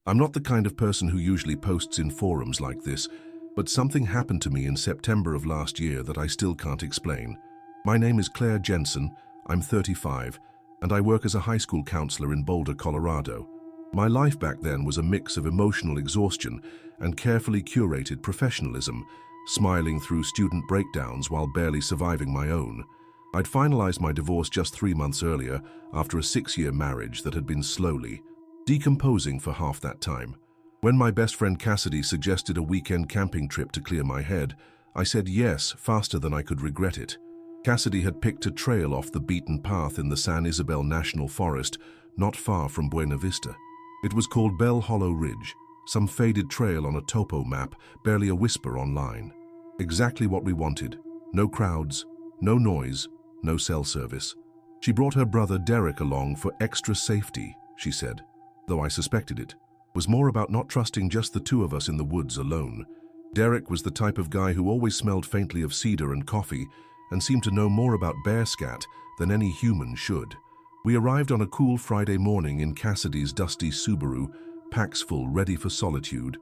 I'm not the kind of person who usually posts in forums like this, but something happened to me in September of last year that I still can't explain. My name is Claire Jensen, I'm 35, and I work as a high school counselor in Boulder, Colorado. My life back then was a mix of emotional exhaustion and carefully curated professionalism, smiling through student breakdowns while barely surviving my own. I'd finalized my divorce just 3 months earlier after a 6-year marriage that had been slowly decomposing for half that time. When my best friend Cassidy suggested a weekend camping trip to clear my head, I said yes faster than I could regret it. Cassidy had picked a trail off the beaten path in the San Isabel National Forest, not far from Buena Vista. It was called Bell Hollow Ridge, some faded trail on a topo map, barely a whisper online. Exactly what we wanted. No crowds, no noise, no cell service. She brought her brother Derek along for extra safety, she said, though I suspected it was more about not trusting just the two of us in the woods alone. Derek was the type of guy who always smelled faintly of cedar and coffee and seemed to know more about bear scat than any human should. We arrived on a cool Friday morning in Cassidy's dusty Subaru, packs full, ready for solitude.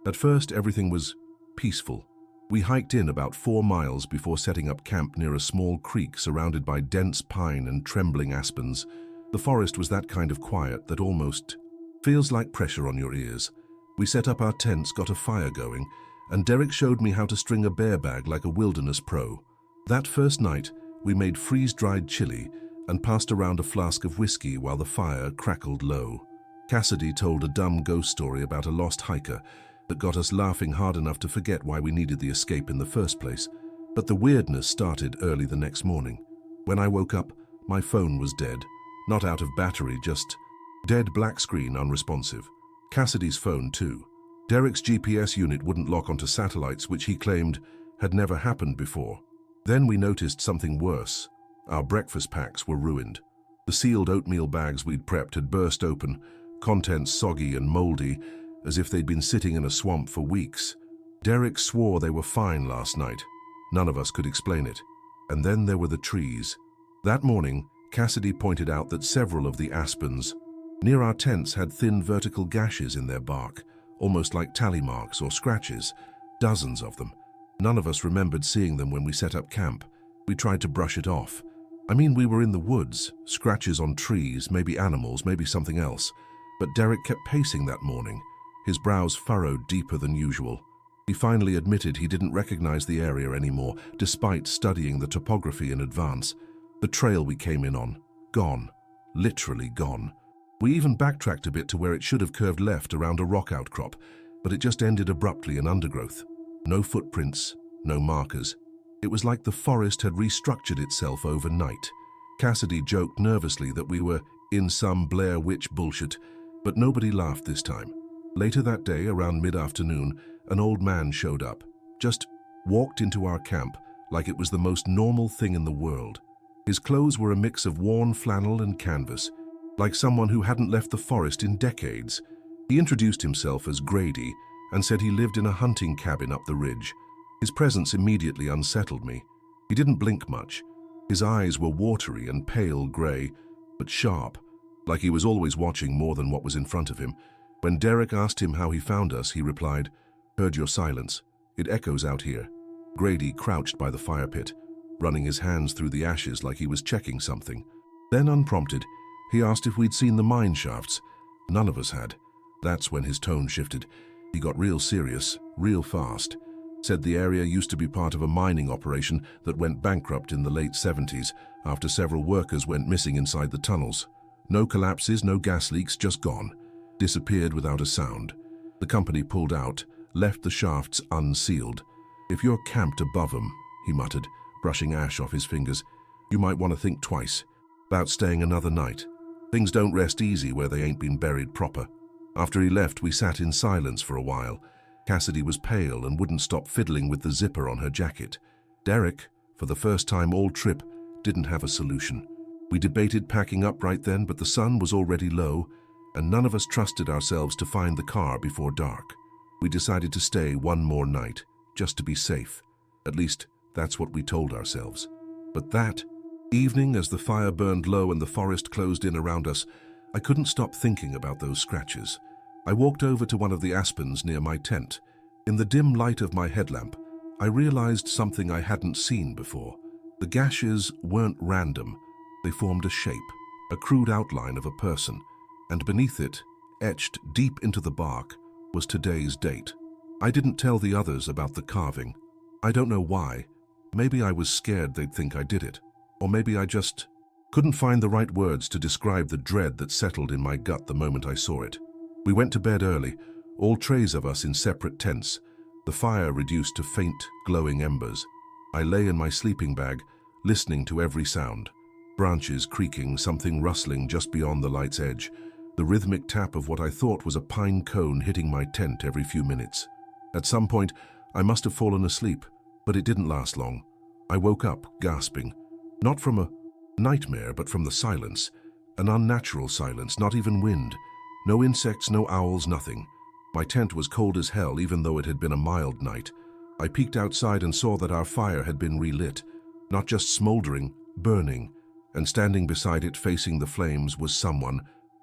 At first, everything was peaceful. We hiked in about 4 miles before setting up camp near a small creek surrounded by dense pine and trembling aspens. The forest was that kind of quiet that almost feels like pressure on your ears. We set up our tents, got a fire going, and Derek showed me how to string a bear bag like a wilderness pro. That first night, we made freeze-dried chili and passed around a flask of whiskey while the fire crackled low. Cassidy told a dumb ghost story about a lost hiker that got us laughing hard enough to forget why we needed the escape in the first place. But the weirdness started early the next morning. When I woke up, my phone was dead. Not out of battery, just dead, black screen, unresponsive. Cassidy's phone too. Derek's GPS unit wouldn't lock onto satellites, which he claimed had never happened before. Then we noticed something worse. Our breakfast packs were ruined. The sealed oatmeal bags we'd prepped had burst open, contents soggy and moldy, as if they'd been sitting in a swamp for weeks. Derek swore they were fine last night. None of us could explain it. And then there were the trees. That morning, Cassidy pointed out that several of the aspens near our tents had thin vertical gashes in their bark, almost like tally marks or scratches, dozens of them. None of us remembered seeing them when we set up camp. We tried to brush it off. I mean, we were in the woods, scratches on trees, maybe animals, maybe something else. But Derek kept pacing that morning, his brows furrowed deeper than usual. He finally admitted he didn't recognize the area anymore, despite studying the topography in advance. The trail we came in on, gone, literally gone. We even backtracked a bit to where it should have curved left around a rock outcrop, but it just ended abruptly in undergrowth. No footprints, no markers. It was like the forest had restructured itself overnight. Cassidy joked nervously that we were in some Blair Witch bullshit, but nobody laughed this time. Later that day, around mid-afternoon, an old man showed up, just walked into our camp like it was the most normal thing in the world. His clothes were a mix of worn flannel and canvas, like someone who hadn't left the forest in decades. He introduced himself as Grady and said he lived in a hunting cabin up the ridge. His presence immediately unsettled me. He didn't blink much. His eyes were watery and pale gray, but sharp, like he was always watching more than what was in front of him. When Derek asked him how he found us, he replied, "Heard your silence. It echoes out here." Grady crouched by the fire pit, running his hands through the ashes like he was checking something. Then, unprompted, he asked if we'd seen the mine shafts. None of us had. That's when his tone shifted. He got real serious, real fast. Said the area used to be part of a mining operation that went bankrupt in the late 70s after several workers went missing inside the tunnels. No collapses, no gas leaks, just gone. Disappeared without a sound. The company pulled out, left the shafts unsealed. "If you're camped above them," he muttered, brushing ash off his fingers, "you might want to think twice about staying another night. Things don't rest easy where they ain't been buried proper." After he left, we sat in silence for a while. Cassidy was pale and wouldn't stop fiddling with the zipper on her jacket. Derek, for the first time all trip, didn't have a solution. We debated packing up right then, but the sun was already low, and none of us trusted ourselves to find the car before dark. We decided to stay one more night, just to be safe. At least, that's what we told ourselves. But that evening, as the fire burned low and the forest closed in around us, I couldn't stop thinking about those scratches. I walked over to one of the aspens near my tent. In the dim light of my headlamp, I realized something I hadn't seen before. The gashes weren't random. They formed a shape, a crude outline of a person, and beneath it, etched deep into the bark, was today's date. I didn't tell the others about the carving. I don't know why. Maybe I was scared they'd think I did it. Or maybe I just couldn't find the right words to describe the dread that settled in my gut the moment I saw it. We went to bed early, all trays of us in separate tents, the fire reduced to faint, glowing embers. I lay in my sleeping bag, listening to every sound. Branches creaking, something rustling just beyond the light's edge, the rhythmic tap of what I thought was a pine cone hitting my tent every few minutes. At some point, I must have fallen asleep, but it didn't last long. I woke up, gasping, not from a nightmare, but from the silence, an unnatural silence, not even wind. No insects, no owls, nothing. My tent was cold as hell, even though it had been a mild night. I peeked outside and saw that our fire had been relit, not just smoldering, burning, and standing beside it, facing the flames, was someone,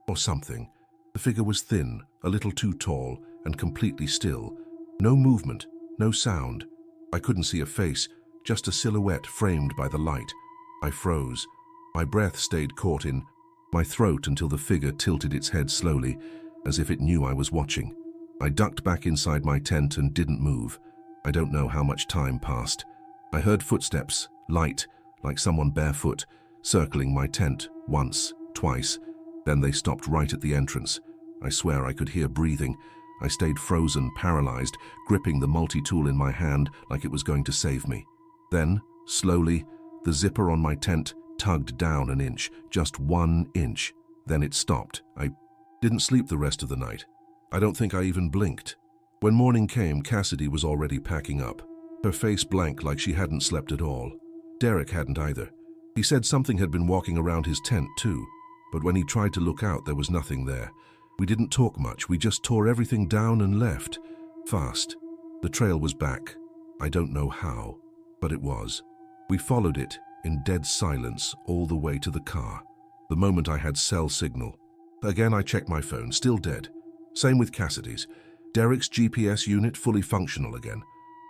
or something. The figure was thin, a little too tall, and completely still. No movement, no sound. I couldn't see a face, just a silhouette framed by the light. I froze. My breath stayed caught in my throat until the figure tilted its head slowly, as if it knew I was watching. I ducked back inside my tent and didn't move. I don't know how much time passed. I heard footsteps, light, like someone barefoot, circling my tent once, twice. Then they stopped right at the entrance. I swear I could hear breathing. I stayed frozen, paralyzed, gripping the multi-tool in my hand like it was going to save me. Then, slowly, the zipper on my tent tugged down an inch, just 1 inch. Then it stopped. I didn't sleep the rest of the night. I don't think I even blinked. When morning came, Cassidy was already packing up, her face blank like she hadn't slept at all. Derek hadn't either. He said something had been walking around his tent too, but when he tried to look out, there was nothing there. We didn't talk much. We just tore everything down and left. Fast. The trail was back. I don't know how, but it was. We followed it in dead silence all the way to the car. The moment I had cell signal. Again, I checked my phone, still dead. Same with Cassidy's. Derek's GPS unit fully functional again.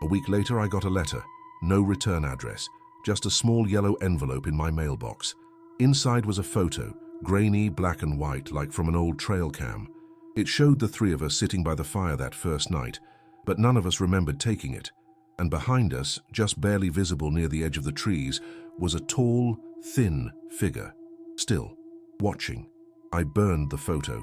A week later, I got a letter. No return address. Just a small yellow envelope in my mailbox. Inside was a photo, grainy, black and white, like from an old trail cam. It showed the three of us sitting by the fire that first night, but none of us remembered taking it. And behind us, just barely visible near the edge of the trees, was a tall, thin figure. Still, watching. I burned the photo.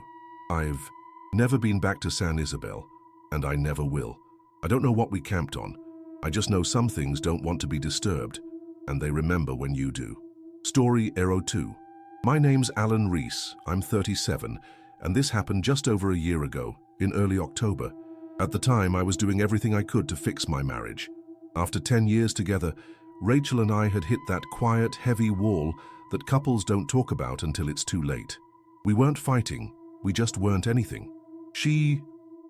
I've never been back to San Isabel, and I never will. I don't know what we camped on. I just know some things don't want to be disturbed, and they remember when you do. Story Arrow 2. My name's Alan Reese. I'm 37, and this happened just over a year ago, in early October. At the time, I was doing everything I could to fix my marriage. After 10 years together, Rachel and I had hit that quiet, heavy wall that couples don't talk about until it's too late. We weren't fighting, we just weren't anything. She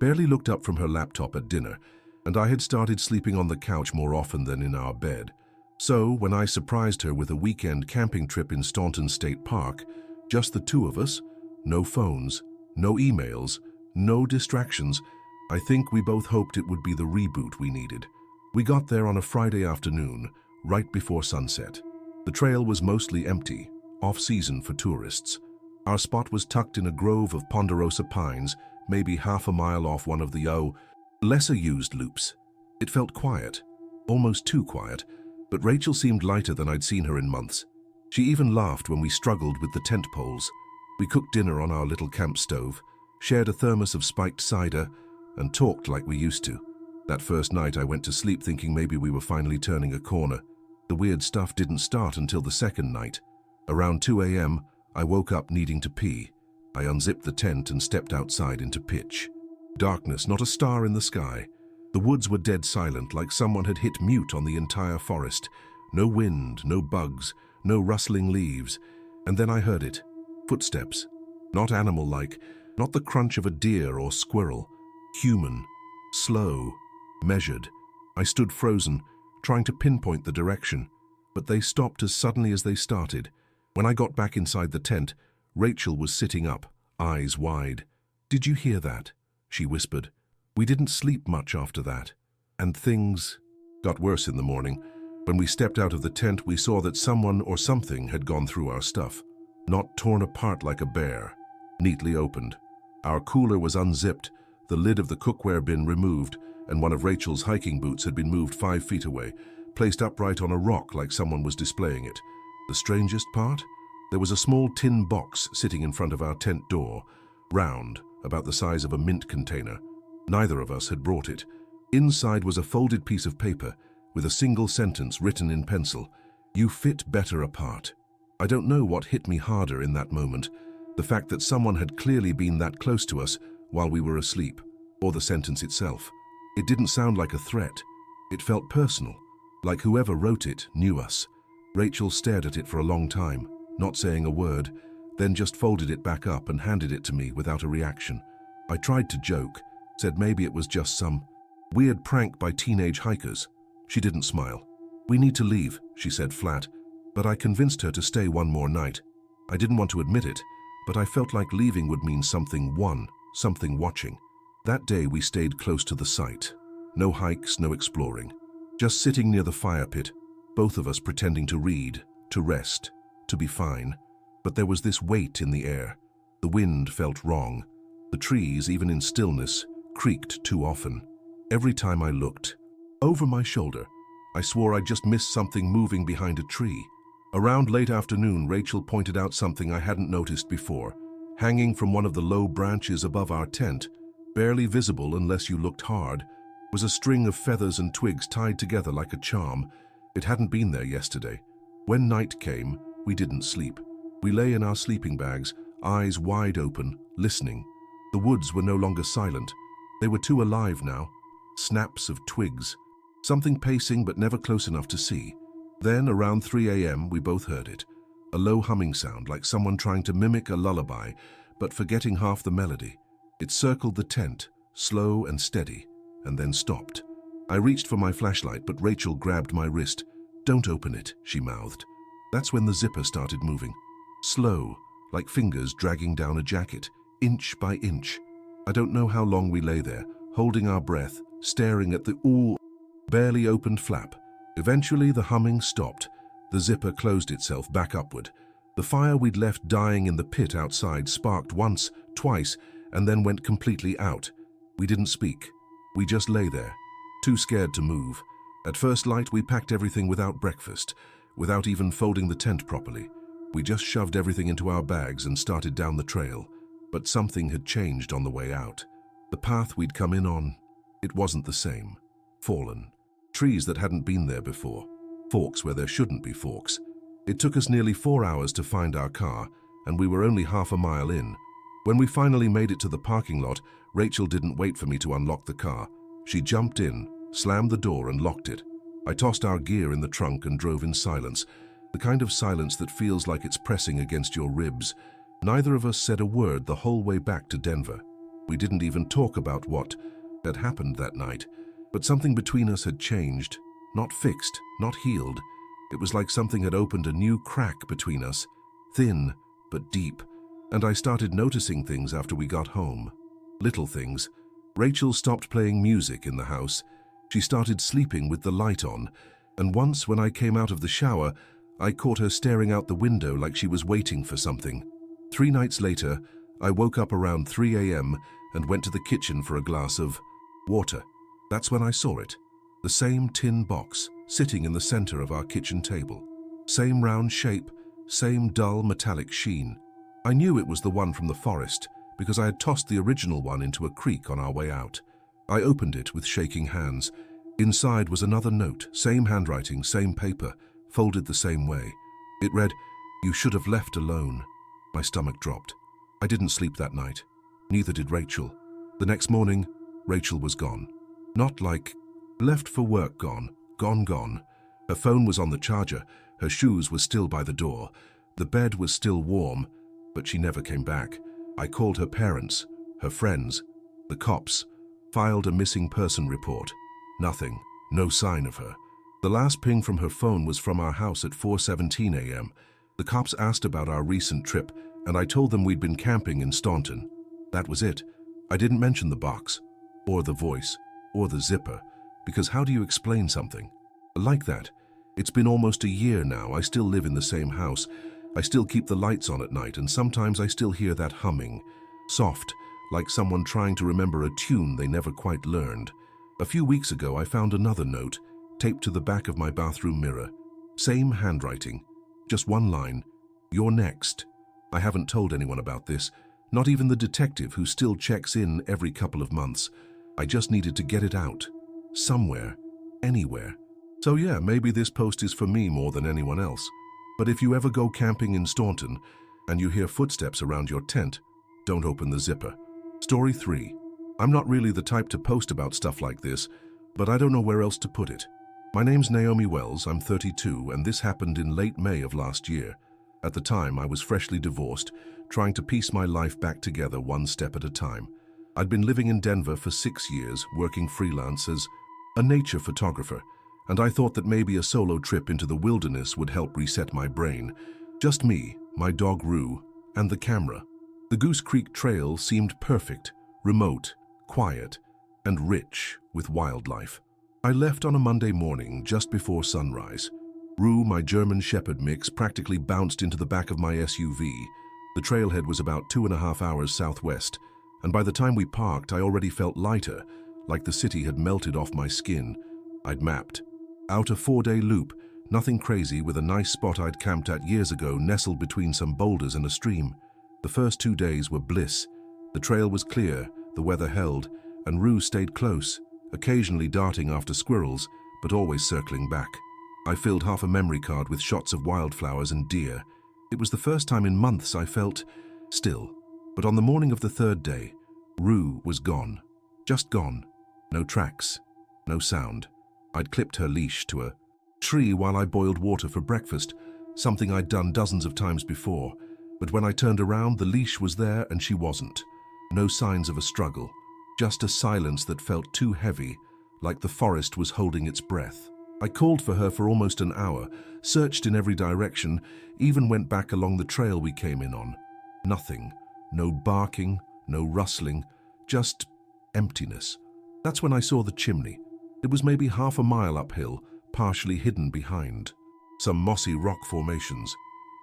barely looked up from her laptop at dinner, and I had started sleeping on the couch more often than in our bed. So, when I surprised her with a weekend camping trip in Staunton State Park, just the two of us, no phones, no emails, no distractions, I think we both hoped it would be the reboot we needed. We got there on a Friday afternoon, right before sunset. The trail was mostly empty, off-season for tourists. Our spot was tucked in a grove of ponderosa pines, maybe half a mile off one of the lesser-used loops. It felt quiet, almost too quiet, but Rachel seemed lighter than I'd seen her in months. She even laughed when we struggled with the tent poles. We cooked dinner on our little camp stove, shared a thermos of spiked cider, and talked like we used to. That first night I went to sleep thinking maybe we were finally turning a corner. The weird stuff didn't start until the second night. Around 2 a.m., I woke up needing to pee. I unzipped the tent and stepped outside into pitch. Darkness, not a star in the sky. The woods were dead silent, like someone had hit mute on the entire forest. No wind, no bugs, no rustling leaves. And then I heard it. Footsteps. Not animal-like, not the crunch of a deer or squirrel. Human. Slow. Measured. I stood frozen, trying to pinpoint the direction. But they stopped as suddenly as they started. When I got back inside the tent, Rachel was sitting up, eyes wide. "Did you hear that?" she whispered. We didn't sleep much after that, and things got worse in the morning. When we stepped out of the tent, we saw that someone or something had gone through our stuff. Not torn apart like a bear, neatly opened. Our cooler was unzipped, the lid of the cookware bin removed, and one of Rachel's hiking boots had been moved 5 feet away, placed upright on a rock like someone was displaying it. The strangest part? There was a small tin box sitting in front of our tent door, round, about the size of a mint container. Neither of us had brought it. Inside was a folded piece of paper with a single sentence written in pencil. You fit better apart. I don't know what hit me harder in that moment, the fact that someone had clearly been that close to us while we were asleep, or the sentence itself. It didn't sound like a threat. It felt personal, like whoever wrote it knew us. Rachel stared at it for a long time, not saying a word, then just folded it back up and handed it to me without a reaction. I tried to joke, said maybe it was just some weird prank by teenage hikers. She didn't smile. We need to leave, she said flat, but I convinced her to stay one more night. I didn't want to admit it, but I felt like leaving would mean something watching. That day we stayed close to the site. No hikes, no exploring. Just sitting near the fire pit, both of us pretending to read, to rest, to be fine. But there was this weight in the air. The wind felt wrong. The trees, even in stillness, creaked too often. Every time I looked, over my shoulder, I swore I'd just missed something moving behind a tree. Around late afternoon, Rachel pointed out something I hadn't noticed before. Hanging from one of the low branches above our tent, barely visible unless you looked hard, was a string of feathers and twigs tied together like a charm. It hadn't been there yesterday. When night came, we didn't sleep. We lay in our sleeping bags, eyes wide open, listening. The woods were no longer silent. They were too alive now. Snaps of twigs. Something pacing but never close enough to see. Then, around 3 a.m., we both heard it. A low humming sound, like someone trying to mimic a lullaby, but forgetting half the melody. It circled the tent, slow and steady, and then stopped. I reached for my flashlight, but Rachel grabbed my wrist. Don't open it, she mouthed. That's when the zipper started moving. Slow, like fingers dragging down a jacket, inch by inch. I don't know how long we lay there, holding our breath, staring at the barely opened flap. Eventually the humming stopped. The zipper closed itself back upward. The fire we'd left dying in the pit outside sparked once, twice, and then went completely out. We didn't speak. We just lay there, too scared to move. At first light, we packed everything without breakfast, without even folding the tent properly. We just shoved everything into our bags and started down the trail. But something had changed on the way out. The path we'd come in on, it wasn't the same. Fallen. Trees that hadn't been there before. Forks where there shouldn't be forks. It took us nearly 4 hours to find our car, and we were only half a mile in. When we finally made it to the parking lot, Rachel didn't wait for me to unlock the car. She jumped in, slammed the door and locked it. I tossed our gear in the trunk and drove in silence, the kind of silence that feels like it's pressing against your ribs. Neither of us said a word the whole way back to Denver. We didn't even talk about what had happened that night, but something between us had changed, not fixed, not healed. It was like something had opened a new crack between us, thin but deep, and I started noticing things after we got home. Little things. Rachel stopped playing music in the house. She started sleeping with the light on, and once when I came out of the shower, I caught her staring out the window like she was waiting for something. 3 nights later, I woke up around 3 a.m. and went to the kitchen for a glass of water. That's when I saw it. The same tin box, sitting in the center of our kitchen table. Same round shape, same dull metallic sheen. I knew it was the one from the forest because I had tossed the original one into a creek on our way out. I opened it with shaking hands. Inside was another note, same handwriting, same paper, folded the same way. It read, "You should have left alone." My stomach dropped. I didn't sleep that night. Neither did Rachel. The next morning, Rachel was gone. Not like left for work gone. Gone. Her phone was on the charger. Her shoes were still by the door. The bed was still warm, but she never came back. I called her parents, her friends, the cops, filed a missing person report. Nothing. No sign of her. The last ping from her phone was from our house at 4:17 a.m. The cops asked about our recent trip, and I told them we'd been camping in Staunton. That was it. I didn't mention the box, or the voice, or the zipper, because how do you explain something like that? It's been almost a year now. I still live in the same house. I still keep the lights on at night, and sometimes I still hear that humming, soft, like someone trying to remember a tune they never quite learned. A few weeks ago, I found another note, taped to the back of my bathroom mirror. Same handwriting, just one line, "You're next." I haven't told anyone about this, not even the detective who still checks in every couple of months. I just needed to get it out, somewhere, anywhere. So yeah, maybe this post is for me more than anyone else. But if you ever go camping in Staunton and you hear footsteps around your tent, don't open the zipper. Story 3. I'm not really the type to post about stuff like this, but I don't know where else to put it. My name's Naomi Wells, I'm 32, and this happened in late May of last year. At the time, I was freshly divorced, trying to piece my life back together one step at a time. I'd been living in Denver for 6 years, working freelance as a nature photographer, and I thought that maybe a solo trip into the wilderness would help reset my brain. Just me, my dog Rue, and the camera. The Goose Creek Trail seemed perfect, remote, quiet, and rich with wildlife. I left on a Monday morning just before sunrise. Rue, my German Shepherd mix, practically bounced into the back of my SUV. The trailhead was about 2.5 hours southwest, and by the time we parked, I already felt lighter, like the city had melted off my skin. I'd mapped out a 4-day loop, nothing crazy, with a nice spot I'd camped at years ago nestled between some boulders and a stream. The first 2 days were bliss. The trail was clear, the weather held, and Rue stayed close, occasionally darting after squirrels, but always circling back. I filled half a memory card with shots of wildflowers and deer. It was the first time in months I felt still. But on the morning of the 3rd day, Rue was gone. Just gone. No tracks. No sound. I'd clipped her leash to a tree while I boiled water for breakfast, something I'd done dozens of times before. But when I turned around, the leash was there and she wasn't. No signs of a struggle. Just a silence that felt too heavy, like the forest was holding its breath. I called for her for almost an hour, searched in every direction, even went back along the trail we came in on. Nothing. No barking, no rustling, just emptiness. That's when I saw the chimney. It was maybe half a mile uphill, partially hidden behind some mossy rock formations.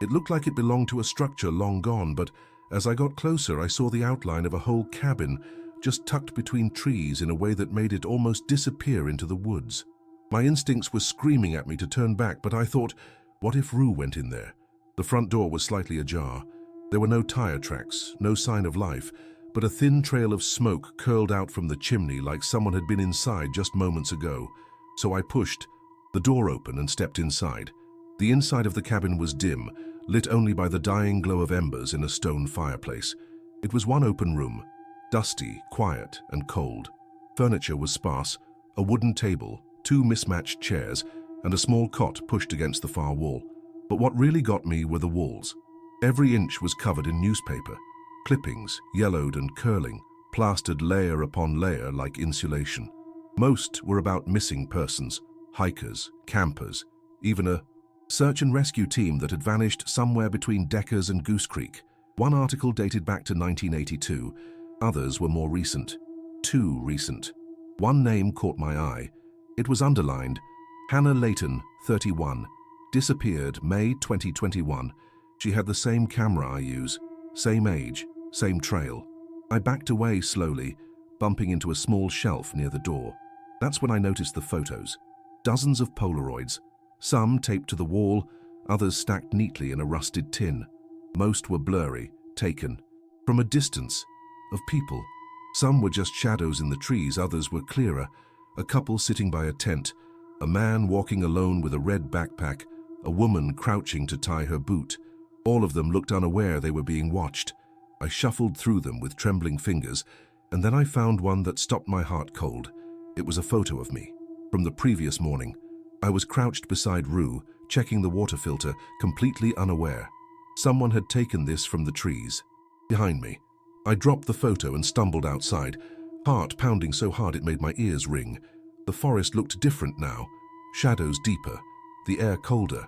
It looked like it belonged to a structure long gone, but as I got closer, I saw the outline of a whole cabin, just tucked between trees in a way that made it almost disappear into the woods. My instincts were screaming at me to turn back, but I thought, what if Rue went in there? The front door was slightly ajar. There were no tire tracks, no sign of life, but a thin trail of smoke curled out from the chimney like someone had been inside just moments ago. So I pushed the door open and stepped inside. The inside of the cabin was dim, lit only by the dying glow of embers in a stone fireplace. It was one open room, dusty, quiet, and cold. Furniture was sparse, a wooden table, 2 mismatched chairs, and a small cot pushed against the far wall. But what really got me were the walls. Every inch was covered in newspaper, clippings, yellowed and curling, plastered layer upon layer like insulation. Most were about missing persons, hikers, campers, even a search and rescue team that had vanished somewhere between Deckers and Goose Creek. One article dated back to 1982, others were more recent. Too recent. One name caught my eye. It was underlined, Hannah Layton, 31, disappeared May 2021. She had the same camera I use, same age, same trail. I backed away slowly, bumping into a small shelf near the door. That's when I noticed the photos. Dozens of Polaroids, some taped to the wall, others stacked neatly in a rusted tin. Most were blurry, taken from a distance, of people. Some were just shadows in the trees, others were clearer. A couple sitting by a tent, a man walking alone with a red backpack, a woman crouching to tie her boot. All of them looked unaware they were being watched. I shuffled through them with trembling fingers, and then I found one that stopped my heart cold. It was a photo of me. From the previous morning, I was crouched beside Rue, checking the water filter, completely unaware. Someone had taken this from the trees. Behind me. I dropped the photo and stumbled outside, heart pounding so hard it made my ears ring. The forest looked different now, shadows deeper, the air colder.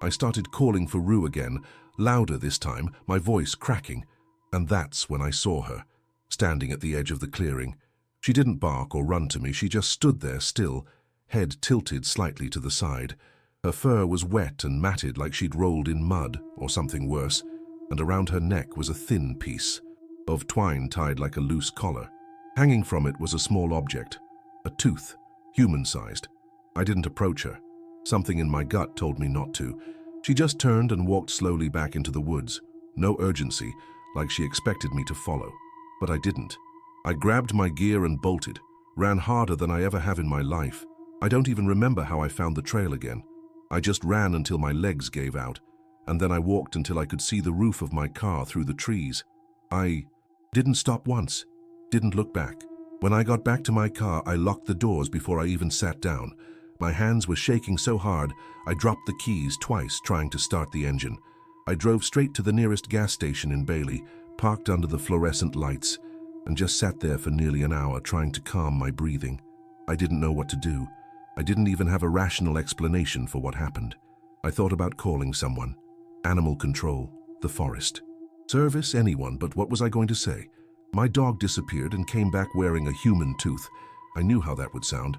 I started calling for Rue again, louder this time, my voice cracking, and that's when I saw her. standing at the edge of the clearing. She didn't bark or run to me, she just stood there still, head tilted slightly to the side. Her fur was wet and matted like she'd rolled in mud or something worse, and around her neck was a thin piece of twine tied like a loose collar. Hanging from it was a small object, a tooth, human-sized. I didn't approach her. Something in my gut told me not to. She just turned and walked slowly back into the woods. No urgency, like she expected me to follow. But I didn't. I grabbed my gear and bolted, ran harder than I ever have in my life. I don't even remember how I found the trail again. I just ran until my legs gave out, and then I walked until I could see the roof of my car through the trees. I didn't stop once, didn't look back. When I got back to my car, I locked the doors before I even sat down. My hands were shaking so hard, I dropped the keys twice trying to start the engine. I drove straight to the nearest gas station in Bailey, parked under the fluorescent lights, and just sat there for nearly an hour trying to calm my breathing. I didn't know what to do. I didn't even have a rational explanation for what happened. I thought about calling someone. Animal control, the forest. Service, anyone, but what was I going to say? My dog disappeared and came back wearing a human tooth. I knew how that would sound.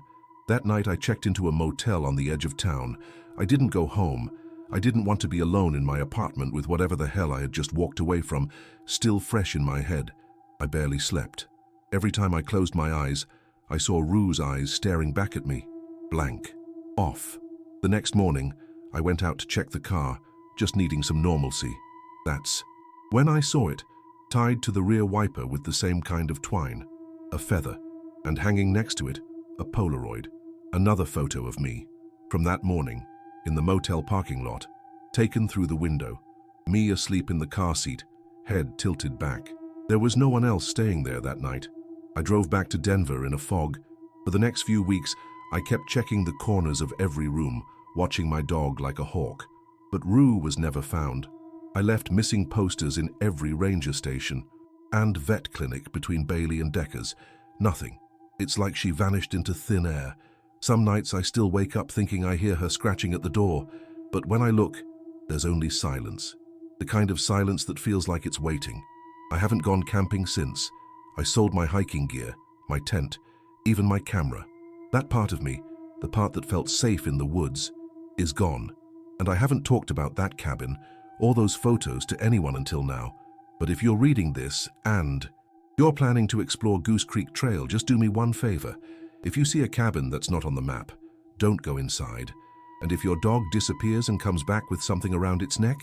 That night I checked into a motel on the edge of town. I didn't go home. I didn't want to be alone in my apartment with whatever the hell I had just walked away from, still fresh in my head. I barely slept. Every time I closed my eyes, I saw Rue's eyes staring back at me. Blank. Off. The next morning, I went out to check the car, just needing some normalcy. That's when I saw it, tied to the rear wiper with the same kind of twine, a feather, and hanging next to it, a Polaroid, another photo of me, from that morning, in the motel parking lot, taken through the window, me asleep in the car seat, head tilted back. There was no one else staying there that night. I drove back to Denver in a fog. For the next few weeks, I kept checking the corners of every room, watching my dog like a hawk. But Rue was never found. I left missing posters in every ranger station and vet clinic between Bailey and Deckers. Nothing. It's like she vanished into thin air. Some nights I still wake up thinking I hear her scratching at the door, but when I look, there's only silence. The kind of silence that feels like it's waiting. I haven't gone camping since. I sold my hiking gear, my tent, even my camera. That part of me, the part that felt safe in the woods, is gone. And I haven't talked about that cabin or those photos to anyone until now. But if you're reading this and you're planning to explore Goose Creek Trail, just do me one favor. If you see a cabin that's not on the map, don't go inside. And if your dog disappears and comes back with something around its neck,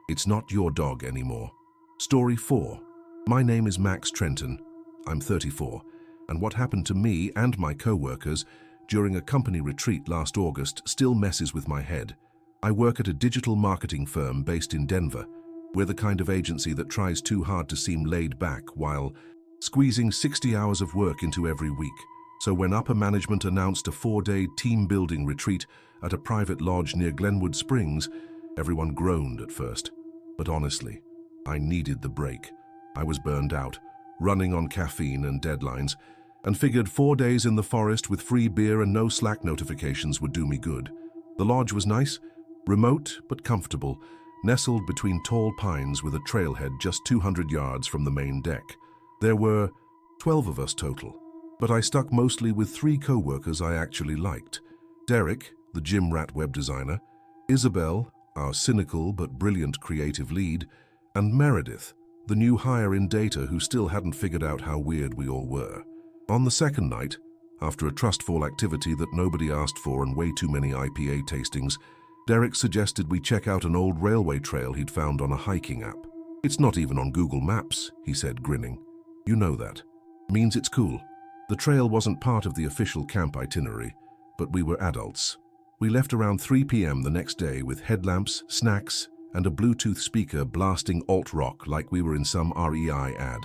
it's not your dog anymore. Story 4. My name is Max Trenton. I'm 34, and what happened to me and my co-workers during a company retreat last August still messes with my head. I work at a digital marketing firm based in Denver. We're the kind of agency that tries too hard to seem laid back while squeezing 60 hours of work into every week. So when upper management announced a 4-day team-building retreat at a private lodge near Glenwood Springs, everyone groaned at first. But honestly, I needed the break. I was burned out, running on caffeine and deadlines, and figured 4 days in the forest with free beer and no Slack notifications would do me good. The lodge was nice, remote but comfortable, nestled between tall pines with a trailhead just 200 yards from the main deck. There were 12 of us total, but I stuck mostly with 3 co-workers I actually liked. Derek, the gym rat web designer, Isabel, our cynical but brilliant creative lead, and Meredith, the new hire in data who still hadn't figured out how weird we all were. On the second night, after a trustful activity that nobody asked for and way too many IPA tastings, Derek suggested we check out an old railway trail he'd found on a hiking app. It's not even on Google Maps, he said, grinning. You know that. Means it's cool. The trail wasn't part of the official camp itinerary, but we were adults. We left around 3 p.m. the next day with headlamps, snacks, and a Bluetooth speaker blasting alt-rock like we were in some REI ad.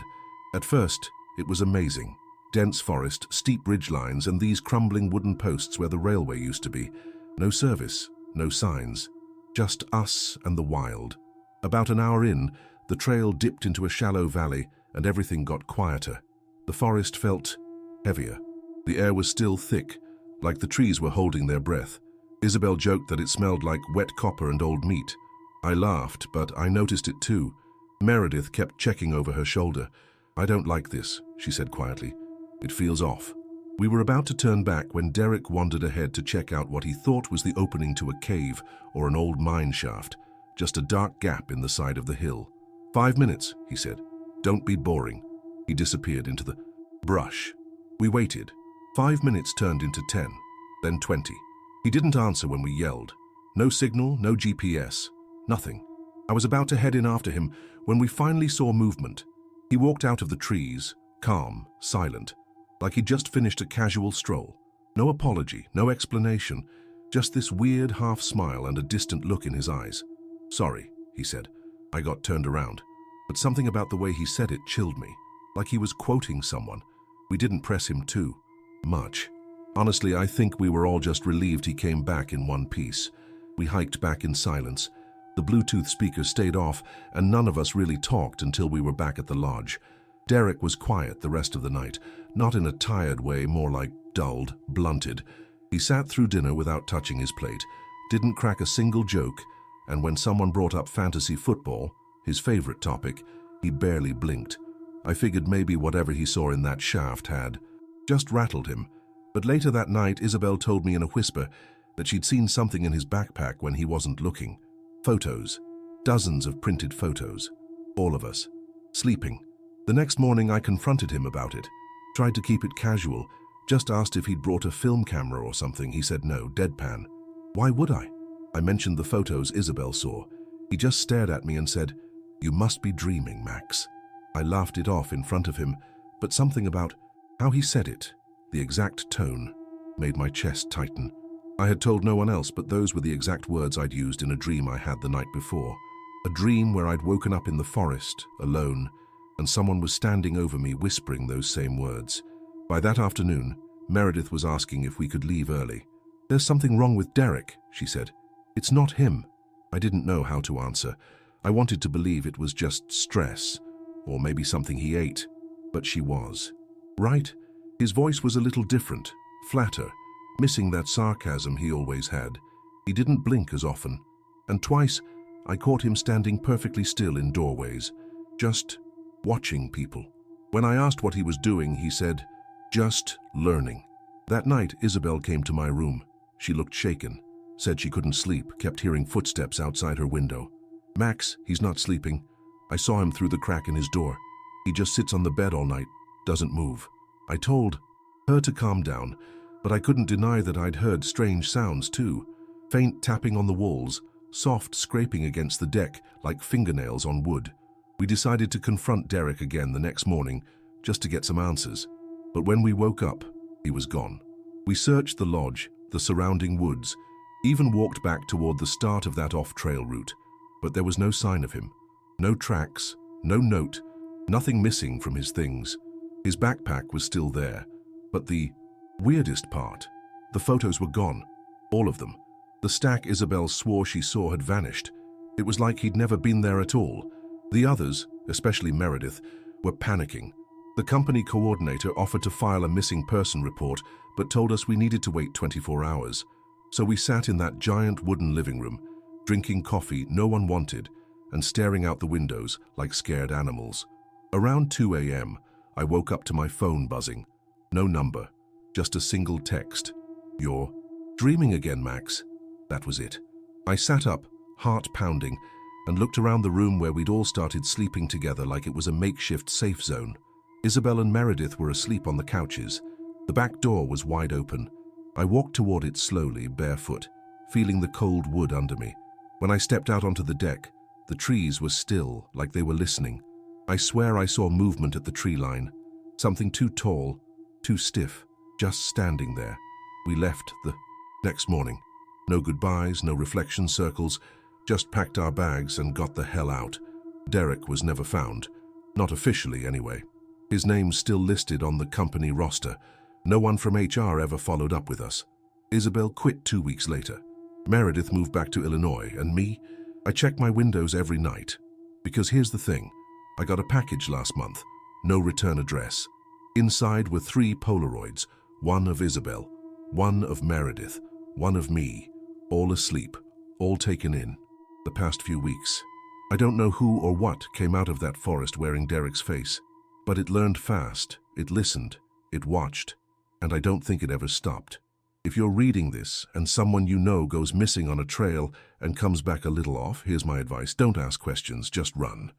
At first, it was amazing. Dense forest, steep ridgelines, and these crumbling wooden posts where the railway used to be. No service, no signs. Just us and the wild. About an hour in, the trail dipped into a shallow valley and everything got quieter. The forest felt heavier. The air was still thick, like the trees were holding their breath. Isabel joked that it smelled like wet copper and old meat. I laughed, but I noticed it too. Meredith kept checking over her shoulder. I don't like this, she said quietly. It feels off. We were about to turn back when Derek wandered ahead to check out what he thought was the opening to a cave or an old mine shaft, just a dark gap in the side of the hill. 5 minutes, he said. Don't be boring. He disappeared into the brush. We waited. 5 minutes turned into 10, then 20. He didn't answer when we yelled. No signal, no GPS, nothing. I was about to head in after him when we finally saw movement. He walked out of the trees, calm, silent, like he'd just finished a casual stroll. No apology, no explanation, just this weird half smile and a distant look in his eyes. Sorry, he said. I got turned around. But something about the way he said it chilled me, like he was quoting someone. We didn't press him too much. Honestly, I think we were all just relieved he came back in one piece. We hiked back in silence. The Bluetooth speaker stayed off, and none of us really talked until we were back at the lodge. Derek was quiet the rest of the night, not in a tired way, more like dulled, blunted. He sat through dinner without touching his plate, didn't crack a single joke, and when someone brought up fantasy football, his favorite topic, he barely blinked. I figured maybe whatever he saw in that shaft had just rattled him. But later that night, Isabel told me in a whisper that she'd seen something in his backpack when he wasn't looking. Photos. Dozens of printed photos. All of us. Sleeping. The next morning I confronted him about it. Tried to keep it casual. Just asked if he'd brought a film camera or something. He said no, deadpan. Why would I? I mentioned the photos Isabel saw. He just stared at me and said, "You must be dreaming, Max." I laughed it off in front of him, but something about how he said it, the exact tone, made my chest tighten. I had told no one else, but those were the exact words I'd used in a dream I had the night before. A dream where I'd woken up in the forest, alone, and someone was standing over me whispering those same words. By that afternoon, Meredith was asking if we could leave early. "There's something wrong with Derek," she said. "It's not him." I didn't know how to answer. I wanted to believe it was just stress, or maybe something he ate, but she was. Right? His voice was a little different, flatter, missing that sarcasm he always had. He didn't blink as often, and twice I caught him standing perfectly still in doorways, just watching people. When I asked what he was doing, he said, "Just learning." That night, Isabel came to my room. She looked shaken, said she couldn't sleep, kept hearing footsteps outside her window. "Max, he's not sleeping. I saw him through the crack in his door. He just sits on the bed all night, doesn't move." I told her to calm down, but I couldn't deny that I'd heard strange sounds too. Faint tapping on the walls, soft scraping against the deck like fingernails on wood. We decided to confront Derek again the next morning, just to get some answers. But when we woke up, he was gone. We searched the lodge, the surrounding woods, even walked back toward the start of that off-trail route. But there was no sign of him. No tracks, no note, nothing missing from his things. His backpack was still there, but the weirdest part, the photos were gone, all of them. The stack Isabel swore she saw had vanished. It was like he'd never been there at all. The others, especially Meredith, were panicking. The company coordinator offered to file a missing person report, but told us we needed to wait 24 hours. So we sat in that giant wooden living room, drinking coffee no one wanted, and staring out the windows like scared animals. Around 2 a.m., I woke up to my phone buzzing. No number, just a single text. "You're dreaming again, Max." That was it. I sat up, heart pounding, and looked around the room where we'd all started sleeping together like it was a makeshift safe zone. Isabel and Meredith were asleep on the couches. The back door was wide open. I walked toward it slowly, barefoot, feeling the cold wood under me. When I stepped out onto the deck, the trees were still, like they were listening. I swear I saw movement at the tree line. Something too tall, too stiff, just standing there. We left the next morning. No goodbyes, no reflection circles, just packed our bags and got the hell out. Derek was never found. Not officially, anyway. His name's still listed on the company roster. No one from HR ever followed up with us. Isabel quit 2 weeks later. Meredith moved back to Illinois, and me, I check my windows every night. Because here's the thing. I got a package last month. No return address. Inside were 3 Polaroids, one of Isabel, one of Meredith, one of me, all asleep, all taken in the past few weeks. I don't know who or what came out of that forest wearing Derek's face, but it learned fast. It listened, it watched, and I don't think it ever stopped. If you're reading this and someone you know goes missing on a trail and comes back a little off, here's my advice. Don't ask questions, just run.